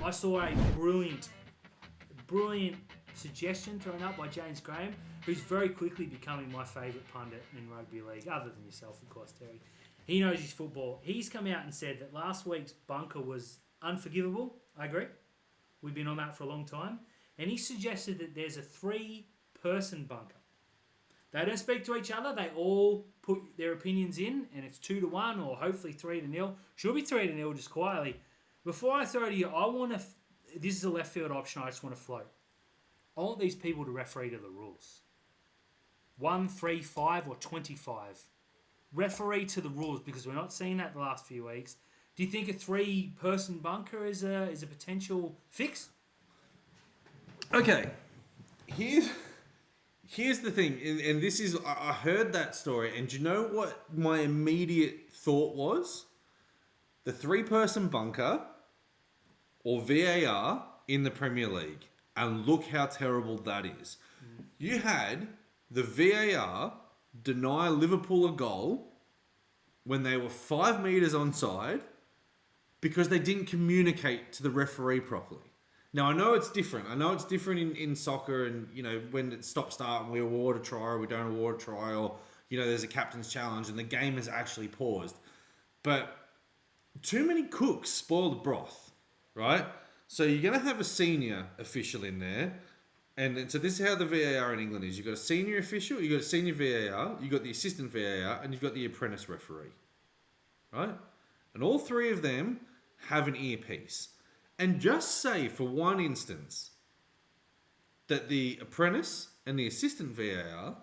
I saw a brilliant suggestion thrown up by James Graham, who's very quickly becoming my favourite pundit in rugby league, other than yourself, of course, Terry. He knows his football. He's come out and said that last week's bunker was unforgivable. I agree. We've been on that for a long time. And he suggested that there's a 3-person bunker. They don't speak to each other. They all put their opinions in, and it's 2-1 or hopefully 3-0. Should be 3-0 just quietly. Before I throw to you, I want to... This is a left field option I just want to float. I want these people to referee to the rules. 1, 3, 5 or 25. Referee to the rules, because we're not seeing that the last few weeks. Do you think a 3-person bunker is a potential fix? Okay. Here's the thing, and this is... I heard that story, and do you know what my immediate thought was? The 3-person bunker or VAR in the Premier League. And look how terrible that is. You had the VAR deny Liverpool a goal when they were 5 metres onside because they didn't communicate to the referee properly. Now, I know it's different. I know it's different in soccer and, you know, when it's stop-start and we award a try or we don't award a try or, you know, there's a captain's challenge and the game is actually paused. But too many cooks spoil the broth, right? So you're going to have a senior official in there. And so this is how the VAR in England is. You've got a senior official, you've got a senior VAR, you've got the assistant VAR, and you've got the apprentice referee. Right? And all 3 of them have an earpiece. And just say for one instance that the apprentice and the assistant VAR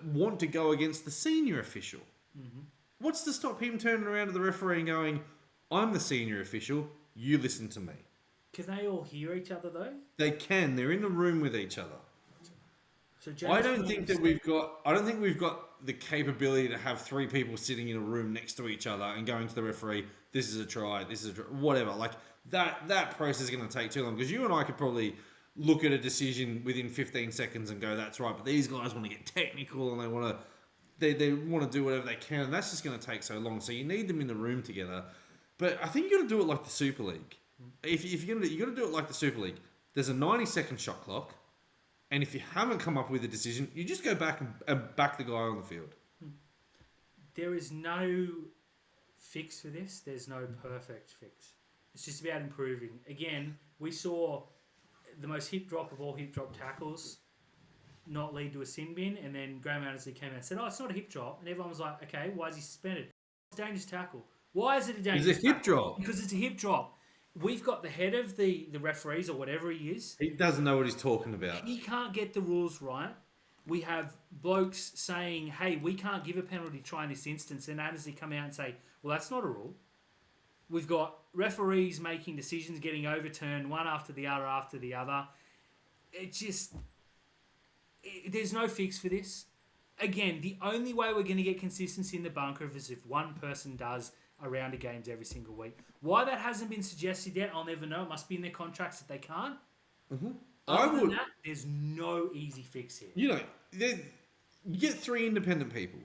want to go against the senior official. Mm-hmm. What's to stop him turning around to the referee and going, I'm the senior official, you listen to me. Can they all hear each other though? They can. They're in the room with each other. So I don't think we've got the capability to have 3 people sitting in a room next to each other and going to the referee, this is a try, whatever. Like that process is going to take too long, because you and I could probably look at a decision within 15 seconds and go, that's right. But these guys want to get technical and they want to do whatever they can, and that's just going to take so long. So you need them in the room together. But I think you got to do it like the Super League. If you're going to, you got to do it like the Super League. There's a 90-second shot clock, and if you haven't come up with a decision, you just go back and back the guy on the field. There is no fix for this. There's no perfect fix. It's just about improving. Again, we saw the most hip drop of all hip drop tackles not lead to a sin bin, and then Graham Annesley came out and said, oh, it's not a hip drop. And everyone was like, okay, why is he suspended? It's a dangerous tackle. Why is it a dangerous tackle? It's a hip drop. Because it's a hip drop. We've got the head of the referees, or whatever he is. He doesn't know what he's talking about. He can't get the rules right. We have blokes saying, hey, we can't give a penalty try in this instance, and Annesley come out and say, well, that's not a rule. We've got referees making decisions, getting overturned one after the other. There's no fix for this. Again, the only way we're going to get consistency in the bunker is if one person does a round of games every single week. Why that hasn't been suggested yet, I'll never know. It must be in their contracts that they can't. Mm-hmm. Other than that, there's no easy fix here. You know, you get 3 independent people.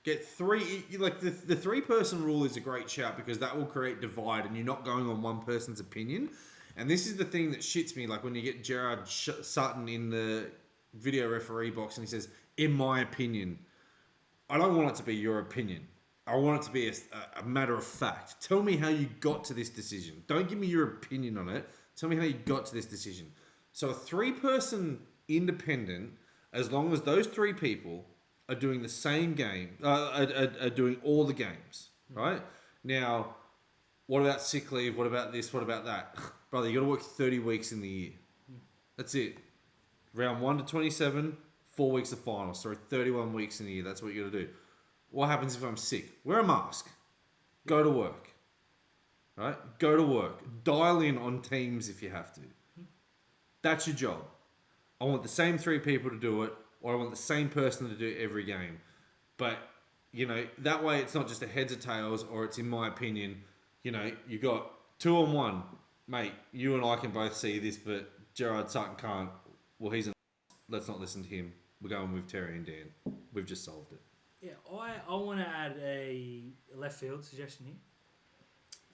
Get 3, like the 3-person rule is a great shout, because that will create divide and you're not going on one person's opinion. And this is the thing that shits me, like when you get Gerard Sutton in the video referee box and he says, in my opinion. I don't want it to be your opinion. I want it to be a matter of fact. Tell me how you got to this decision. Don't give me your opinion on it. Tell me how you got to this decision. So a 3-person independent, as long as those 3 people are doing the same game, are doing all the games, right? Now, what about sick leave? What about this? What about that? Brother, you got to work 30 weeks in the year. That's it. Round 1 to 27, 4 weeks of finals. Sorry, 31 weeks in the year. That's what you got to do. What happens if I'm sick? Wear a mask. Go to work. Right? Go to work. Dial in on Teams if you have to. That's your job. I want the same 3 people to do it, or I want the same person to do every game. But, you know, that way it's not just a heads or tails, or it's in my opinion. You know, you got 2 on 1. Mate, you and I can both see this, but Gerard Sutton can't. Well, let's not listen to him. We're going with Terry and Dan. We've just solved it. Yeah, I want to add a left field suggestion here.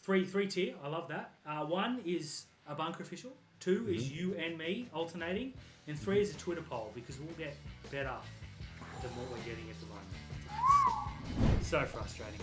Three tier. I love that. One is a bunker official. Two is you and me alternating. And three is a Twitter poll because we'll get better than what we're getting at the moment. So frustrating.